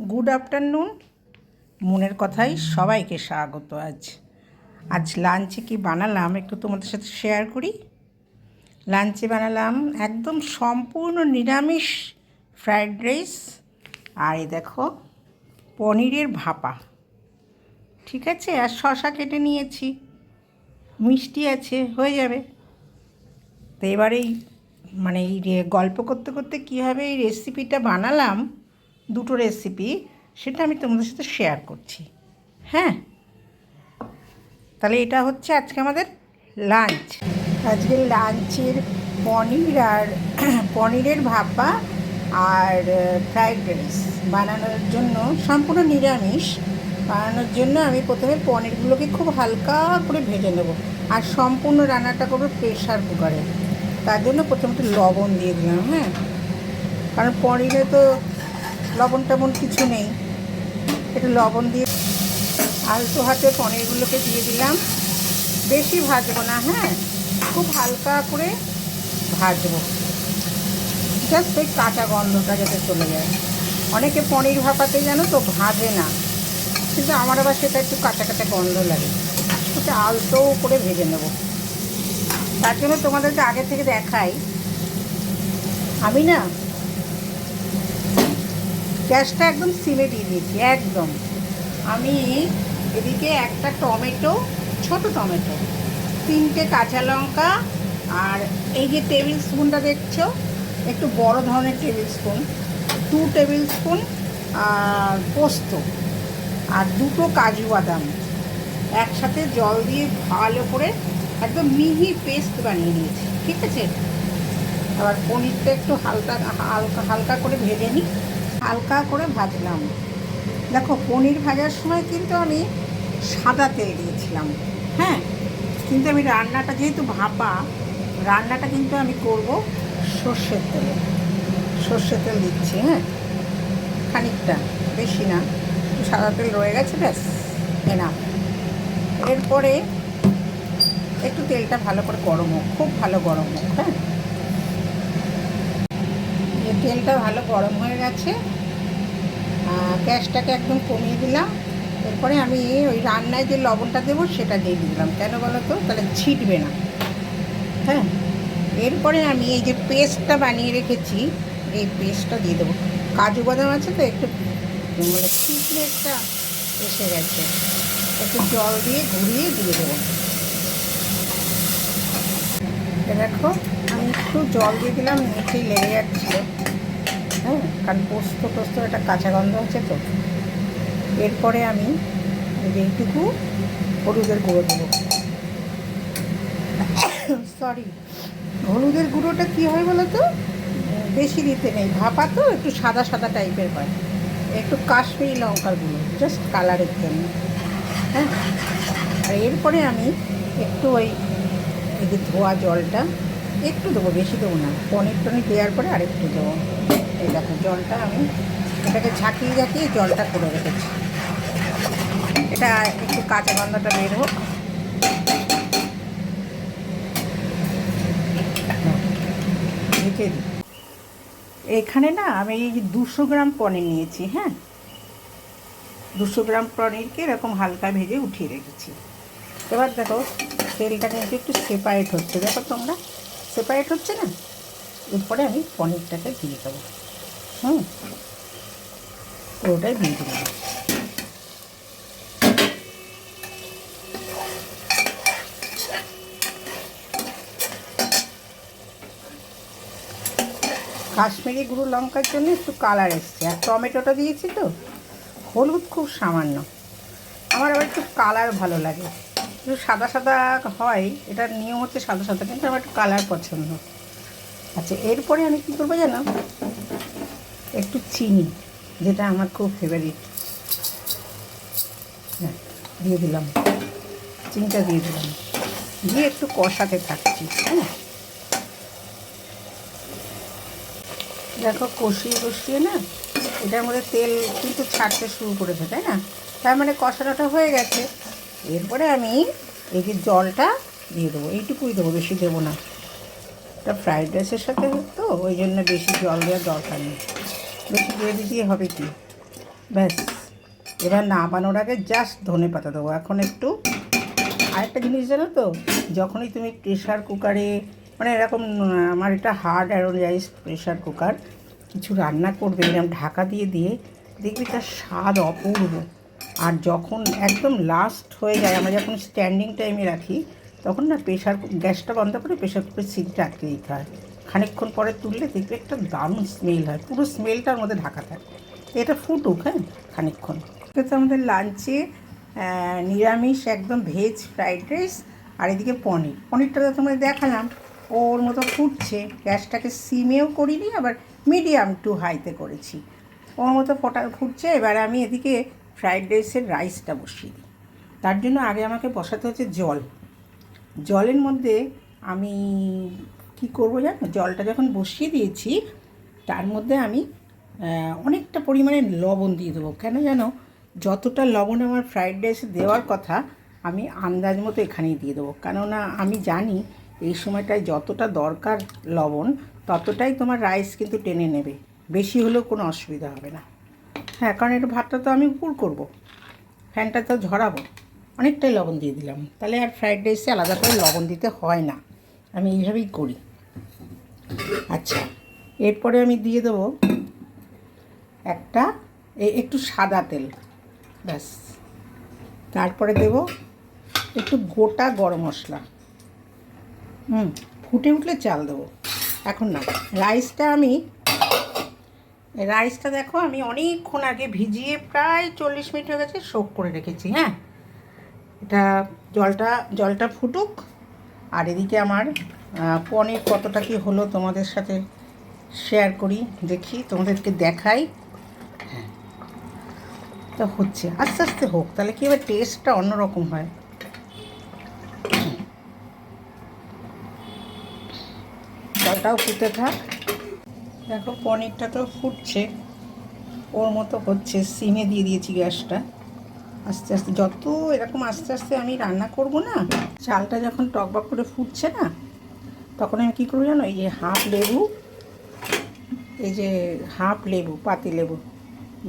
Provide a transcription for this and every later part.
Good afternoon. মনের কথাই সবাইকে স্বাগত। আজ লাঞ্চে কি বানালাম একটু তোমাদের সাথে শেয়ার করি। লাঞ্চে বানালাম একদম সম্পূর্ণ নিরামিষ ফ্রায়েড রাইস, আর এই দেখো পনিরের ভাপা, ঠিক আছে, আর শসা কেটে নিয়েছি, মিষ্টি আছে, হয়ে যাবে। তো এবার এই গল্প করতে করতে কীভাবে এই রেসিপিটা বানালাম, দুটো রেসিপি, সেটা আমি তোমাদের সাথে শেয়ার করছি। হ্যাঁ, তাহলে এটা হচ্ছে আজকে আমাদের লাঞ্চ। আজকে লাঞ্চের পনিরের ভাপা আর ফ্রাইড রাইস বানানোর জন্য, সম্পূর্ণ নিরামিষ বানানোর জন্য আমি প্রথমে পনিরগুলোকে খুব হালকা করে ভেজে নেব, আর সম্পূর্ণ রান্নাটা করবো প্রেশার কুকারে। তার জন্য প্রথমে একটু লবণ দিয়ে দিলাম। হ্যাঁ, কারণ পনিরে তো লবণ টবণ কিছু নেই, একটু লবণ দিয়ে আলতো হাতে পনিরগুলোকে দিয়ে দিলাম। বেশি ভাজবো না, হ্যাঁ, খুব হালকা করে ভাজবো, জাস্ট ওই কাঁচা গন্ধটা যাতে চলে যায়। অনেকে পনির ভাপাতে জানো তো ভাজে না, কিন্তু আমার আবার সেটা একটু কাঁচা কাঁচা গন্ধ লাগে, ওটা আলতো করে ভেজে নেব। তার জন্য তোমাদেরকে আগে থেকে দেখাই, আমি না গ্যাসটা একদম সিমে দিয়ে দিয়েছি একদম। আমি এদিকে একটা টমেটো, ছোট টমেটো, 3টে কাঁচা লঙ্কা, আর এই যে টেবিল স্পুনটা দেখছো, একটু বড় ধরনের টেবিল স্পুন, 2 টেবিল স্পুন পোস্ত, আর 2টো কাজু বাদাম একসাথে জল দিয়ে ভালো করে একদম মিহি পেস্ট বানিয়ে নিয়েছি, ঠিক আছে। আবার পনিরটা একটু হালকা করে ভেজে নিই, হালকা করে ভাজলাম। দেখো, পনির ভাজার সময় কিন্তু আমি সাদা তেল দিয়েছিলাম, হ্যাঁ, কিন্তু আমি রান্নাটা যেহেতু ভাপা, রান্নাটা কিন্তু আমি করব সর্ষের তেলে। সর্ষের তেল দিচ্ছি, হ্যাঁ, খানিকটা, বেশি না, একটু সাদা তেল রয়ে গেছে, ব্যাস এনাফ। এরপরে একটু তেলটা ভালো করে গরম হোক, খুব ভালো গরম হোক। হ্যাঁ, এই তেলটা ভালো গরম হয়ে গেছে, গ্যাসটাকে একদম কমিয়ে দিলাম। এরপরে আমি ওই রান্নায় যে লবণটা দেবো সেটা দিয়ে দিলাম, কেন বলো তো, তাহলে ছিটবে না। হ্যাঁ, এরপরে আমি এই যে পেস্টটা বানিয়ে রেখেছি, এই পেস্টটা দিয়ে দেবো। কাজু বাদাম আছে তো, একটু থিকনেসটা এসে গেছে, একটু জল দিয়ে ঘুরিয়ে দিয়ে দেবো। দেখো, আমি একটু জল দিয়ে দিলাম, নিচেই লেগে যাচ্ছিল। হ্যাঁ, কারণ পোস্ত একটা কাঁচা গন্ধ আছে তো। এরপরে আমি এইটুকু হলুদের গুঁড়ো দেবো। সরি, হলুদের গুঁড়োটা কী হয় বলো তো, বেশি দিতে নেই, ভাপা তো একটু সাদা সাদা টাইপের হয়, একটু কাশ্মীরি লঙ্কার গুঁড়ো, জাস্ট কালারের জন্য। হ্যাঁ, আর এরপরে আমি একটু এই যে ধোয়া জলটা একটু দেবো, বেশি দেবো না, পনির দেওয়ার পরে আরেকটু দেবো। এই দেখো জলটা, আমি এটাকে ঝাঁকিয়ে ঝাঁকিয়ে জলটা করে রেখেছি, এটা একটু কাঁচা গন্ধটা বের হোক। রেখে দিই। এখানে না আমি এই 200 গ্রাম পনির নিয়েছি। হ্যাঁ, 200 গ্রাম পনিরকে এরকম হালকা ভেজে উঠিয়ে রেখেছি। এবার দেখো তেলটা কিন্তু একটু সেপারেট হচ্ছে, দেখো তোমরা, সেপারেট হচ্ছে না। এরপরে আমি পনিরটাকে দিয়ে দেবো। পুরোটাই দিয়ে দিলাম। কাশ্মীরি গুঁড়ো লঙ্কার জন্য একটু কালার এসছে, আর টমেটোটা দিয়েছি তো, হলুদ খুব সামান্য। আমার আবার একটু কালার ভালো লাগে, একটু সাদা সাদা হয়, এটার নিয়ম হচ্ছে সাদা সাদা, কিন্তু আমার একটু কালার পছন্দ। আচ্ছা, এরপরে আমি কী করবো জানো, একটু চিনি, যেটা আমার খুব ফেভারিট, হ্যাঁ, দিয়ে দিলাম, চিনিটা দিয়ে দিলাম, দিয়ে একটু কষাতে থাকছি। হ্যাঁ, দেখো কষিয়ে না এটার মধ্যে তেল কিন্তু ছাড়তে শুরু করেছে, তাই না, তার মানে কষানোটা হয়ে গেছে। এরপরে আমি এই যে জলটা দিয়ে দেবো, এইটুকুই দেবো, বেশি দেবো না, এটা ফ্রাইড রাইসের সাথে তো ওই জন্য বেশি জল দেওয়ার দরকার নেই, বেশি দিয়ে দিতে হবে কি। ব্যাস, এবার নামানোর আগে জাস্ট ধনে পাতা দেবো। এখন একটু আরেকটা জিনিস জানো তো, যখনই তুমি প্রেশার কুকারে, মানে এরকম আমার এটা হার্ড অ্যারোনাইজ প্রেশার কুকার, কিছু রান্না করবে এরকম ঢাকা দিয়ে দিয়ে, দেখবি তার স্বাদ অপূর্ব। আর যখন একদম লাস্ট হয়ে যায়, আমরা যখন স্ট্যান্ডিং টাইমে রাখি, তখন না গ্যাসটা বন্ধ করে প্রেশার কুকারের সিটটা আটকে দিতে হয়। খানিকক্ষণ পরে তুললে দেখবে একটা দারুণ স্মেল হয়, পুরো স্মেলটার মধ্যে ঢাকা থাকে। এটা ফুটুক, হ্যাঁ, খানিকক্ষণ। এটা তো আমাদের লাঞ্চে নিরামিষ একদম ভেজ ফ্রাইড রাইস, আর এদিকে পনিরটা তো তোমাদের দেখালাম, ওর মতো ফুটছে। গ্যাসটাকে সিমেও করিনি, আবার মিডিয়াম টু হাইতে করেছি, ওর মতো ফুটছে। এবার আমি এদিকে ফ্রাইড রাইসের রাইসটা বসিয়ে দিই। তার জন্য আগে আমাকে বসাতে হচ্ছে জলের মধ্যে আমি কি করবো জানো, জলটা যখন বসিয়ে দিয়েছি তার মধ্যে আমি অনেকটা পরিমাণে লবণ দিয়ে দেবো। কেন জানো, যতটা লবণ আমার ফ্রাইড রাইসে দেওয়ার কথা আমি আন্দাজ মতো এখানেই দিয়ে দেবো। কেননা আমি জানি এই সময়টায় যতটা দরকার লবণ, ততটাই তোমার রাইস কিন্তু টেনে নেবে, বেশি হলেও কোনো অসুবিধা হবে না। হ্যাঁ, কারণ একটু ভাতটা তো আমি উপর করবো, ফ্যানটা তো ঝরাবো, অনেকটাই লবণ দিয়ে দিলাম, তাহলে আর ফ্রাইড রাইসে আলাদা করে লবণ দিতে হয় না। আমি এইভাবেই করি। আচ্ছা, এরপরে আমি দিয়ে দেবো একটু সাদা তেল, ব্যাস। তারপরে দেব একটু গোটা গরম মশলা। ফুটে উঠলে চাল দেবো, এখন না। রাইসটা দেখো আমি অনেকক্ষণ আগে ভিজিয়ে প্রায় 40 মিনিট হয়ে গেছে সোক করে রেখেছি। হ্যাঁ, এটা জলটা ফুটুক। আর এদিকে আমার পনির কতটা কি হলো তোমাদের সাথে শেয়ার করি, দেখি, তোমাদেরকে দেখাই। হ্যাঁ, তা হচ্ছে, আস্তে আস্তে হোক, তাহলে কি এবার টেস্টটা অন্যরকম হয়। জলটাও ফুটে থাক। দেখো পনিরটা তো ফুটছে, ওর মতো হচ্ছে। সিমে দিয়ে দিয়েছি গ্যাসটা। আস্তে আস্তে যত এরকম আস্তে আস্তে আমি রান্না করব না, চালটা যখন টকবক করে ফুটছে না, তখন আমি কী করবো জানো, এই যে হাফ লেবু পাতি লেবু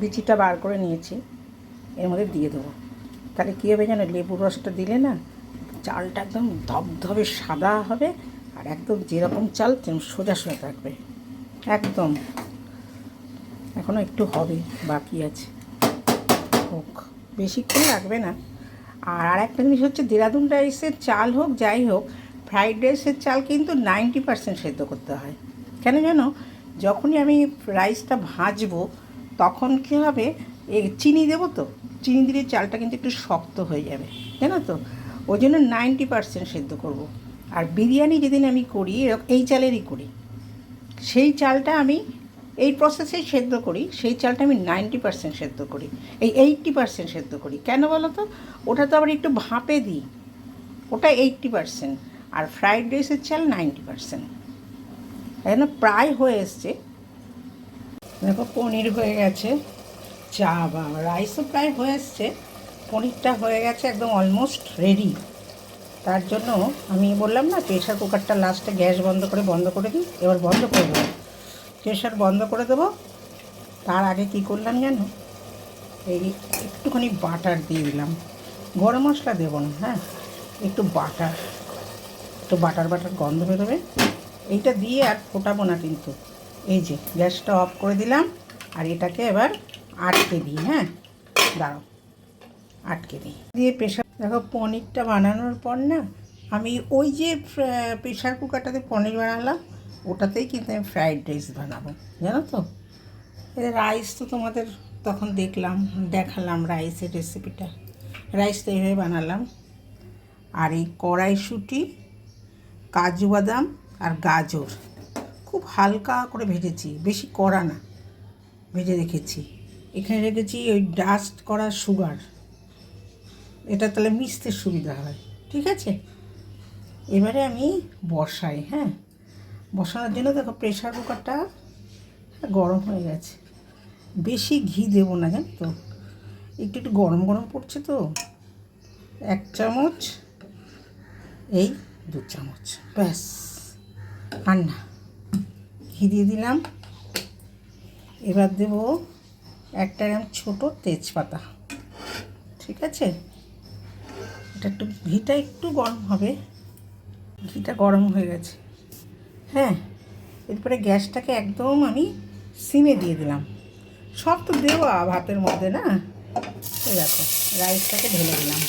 বিচিটা বার করে নিয়েছি, এর মধ্যে দিয়ে দেবো। তাহলে কী হবে জানো, লেবুর রসটা দিলে না চালটা একদম ধবধবে সাদা হবে, আর একদম যেরকম চাল তেমন সোজা সোজা থাকবে একদম। এখনও একটু হবে, বাকি আছে, হোক, বেশিক্ষণ লাগবে না। আর একটা জিনিস হচ্ছে, দেরাদুন রাইসের চাল হোক যাই হোক, ফ্রাইড রাইসের চাল কিন্তু 90% সেদ্ধ করতে হয়। কেন জানো, যখনই আমি রাইসটা ভাজবো তখন কী হবে, চিনি দেবো, তো চিনি দিলে চালটা কিন্তু একটু শক্ত হয়ে যাবে, জানো তো, ওই জন্য 90% সেদ্ধ করব। আর বিরিয়ানি যেদিন আমি করি, এই চালেরই করি, সেই চালটা আমি এই প্রসেসেই সেদ্ধ করি, সেই চালটা আমি 90% সেদ্ধ করি, এই 80% সেদ্ধ করি। কেন বলো তো, ওটা তো আবার একটু ভাপে দিই, ওটা 80%, আর ফ্রাইড রাইসের চাল 90%। তাই জন্য প্রায় হয়ে এসছে। দেখো পনির হয়ে গেছে, রাইসও প্রায় হয়ে এসছে, পনিরটা হয়ে গেছে একদম অলমোস্ট রেডি। তার জন্য আমি বললাম না, প্রেশার কুকারটা লাস্টে গ্যাস বন্ধ করে দিই। এবার বন্ধ করে দেবো, প্রেশার বন্ধ করে দেবো। তার আগে কী করলাম জানো, এই একটুখানি বাটার দিয়ে দিলাম, গরম মশলা দেবো না, হ্যাঁ, একটু বাটার গন্ধ বেরোবে। এইটা দিয়ে আর ফোটাবো না কিন্তু। এই যে গ্যাসটা অফ করে দিলাম, আর এটাকে এবার আটকে দিই। হ্যাঁ, দাঁড়াও, আটকে দিই দিয়ে দেখো পনিরটা বানানোর পর না, আমি ওই যে প্রেশার কুকারটাতে পনির বানালাম, ওটাতেই কিন্তু আমি ফ্রাইড রাইস বানাবো, জানো তো। রাইস তো তোমাদের তখন দেখালাম রাইসের রেসিপিটা। রাইসটা এইভাবে বানালাম। আর এই কড়াইশুঁটি, কাজু বাদাম আর গাজর খুব হালকা করে ভেজেছি, বেশি কড়া না, ভেজে রেখেছি। এখানে রেখেছি ওই ডাস্ট করা সুগার, এটা তাহলে মিশতে সুবিধা হয়, ঠিক আছে। এবারে আমি বসাই। হ্যাঁ, বসানোর জন্য দেখো প্রেশার কুকারটা গরম হয়ে গেছে, বেশি ঘি দেবো না, জানো তো, একটু গরম পড়ছে তো। 1 চামচ, এই 2 চামচ, ব্যাস, আর না, ঘি দিয়ে দিলাম। এবার দেব একটা এরকম ছোটো তেজপাতা, ঠিক আছে। এটা একটু ঘিটা একটু গরম হবে, ঘিটা গরম হয়ে গেছে। হ্যাঁ, এরপরে গ্যাসটাকে একদম আমি সিমে দিয়ে দিলাম। সব তো দেওয়া ভাতের মধ্যে না। এই দেখো, রাইসটাকে ঢেলে দিলাম,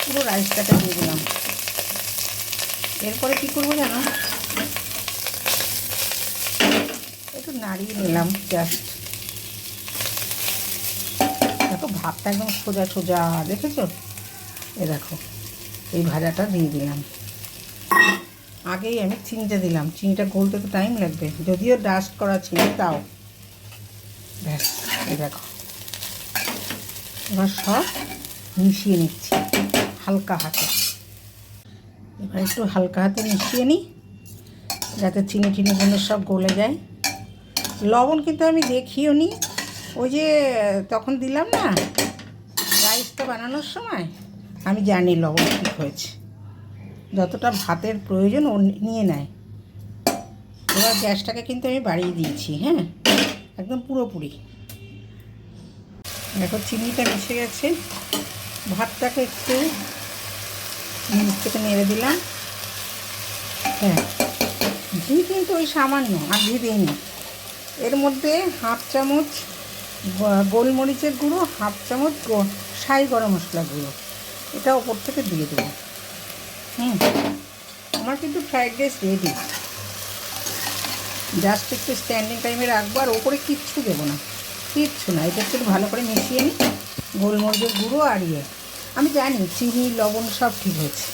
পুরো রাইসটাকে দিয়ে দিলাম। এরপরে কী করবো জানো, একটু নাড়িয়ে নিলাম জাস্ট। দেখো ভাতটা একদম সোজা সোজা, দেখেছো? এ দেখো, এই ভাজাটা দিয়ে দিলাম। আগেই আমি চিনিটা দিলাম, চিনিটা গলতে তো টাইম লাগবে, যদিও ডাস্ট করা চিনি তাও। ব্যাস, এই দেখো, এবার সব মিশিয়ে নিচ্ছি হালকা হাতে। এবার একটু হালকা হাতে মিশিয়ে নিই যাতে চিনিগুলো সব গলে যায়। লবণ কিন্তু আমি দেখিও নি, ওই যে তখন দিলাম না রাইসটা বানানোর সময়, আমি জানি লবণ ঠিক হয়েছে। যতটা ভাতের প্রয়োজন ও নিয়ে নেয়। এবার গ্যাসটাকে কিন্তু আমি বাড়িয়ে দিয়েছি, হ্যাঁ, একদম পুরোপুরি। দেখো চিনিটা মিশে গেছে, ভাতটাকে একটু নিচ থেকে নেড়ে দিলাম। হ্যাঁ, ঘি কিন্তু ওই সামান্য, আর ঘি দিইনি। এর মধ্যে হাফ চামচ গোলমরিচের গুঁড়ো, হাফ চামচ শাহি গরম মশলা গুঁড়ো, এটা ওপর থেকে দিয়ে দেবো। আমার কিন্তু ফ্রাইড রাইস রেডি। জাস্ট একটু স্ট্যান্ডিং টাইমে রাখবো, আর ওপরে কিচ্ছু দেবো না, কিচ্ছু না। এটা একটু ভালো করে মিশিয়ে নিই, গোলমরিচের গুঁড়ো আর ইয়ে। আমি জানি চিনি লবণ সব ঠিক হয়েছে।